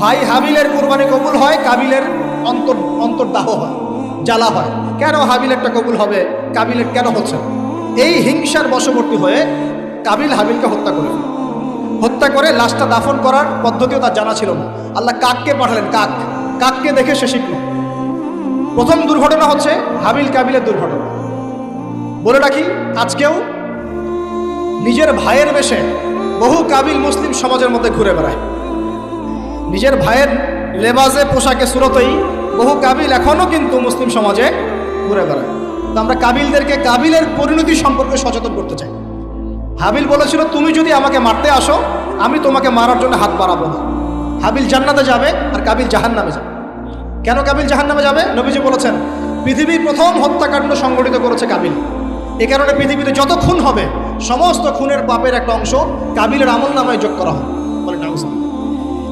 ভাই হাবিলের কুরবানি কবুল হয়, কাবিলের অন্তর্দাহ হয়, জ্বালা হয়। কেন হাবিলেরটা কবুল হবে, কাবিলের কেন হচ্ছে না? এই হিংসার বশবর্তী হয়ে কাবিল হাবিলকে হত্যা করে ফেলে। হত্যা করে লাশটা দাফন করার পদ্ধতিও তার জানা ছিল না। আল্লাহ কাককে পাঠালেন, কাককে দেখে সে শিখল। প্রথম দুর্ঘটনা হচ্ছে হাবিল কাবিলের দুর্ঘটনা। বলে রাখি, আজকেও নিজের ভাইয়ের বেশে বহু কাবিল মুসলিম সমাজের মধ্যে ঘুরে বেড়ায়। নিজের ভাইয়ের লেবাসে পোশাকে সুরতেই বহু কাবিল এখনও কিন্তু মুসলিম সমাজে ঘুরে বেড়ায়। তো আমরা কাবিলদেরকে কাবিলের পরিণতি সম্পর্কে সচেতন করতে চাই। হাবিল বলেছিল, তুমি যদি আমাকে মারতে আসো, আমি তোমাকে মারার জন্য হাত বাড়াবো না। হাবিল জান্নাতে যাবে আর কাবিল জাহান্নামে যাবে। কেন কাবিল জাহান্নামে যাবে? নবীজি বলেছেন, পৃথিবীর প্রথম হত্যাকাণ্ড সংগঠিত করেছে কাবিল। এ কারণে পৃথিবীতে যত খুন হবে, সমস্ত খুনের পাপের একটা অংশ কাবিলের আমল নামায় যোগ করা হবে। বলে নাউজুবিল্লাহ।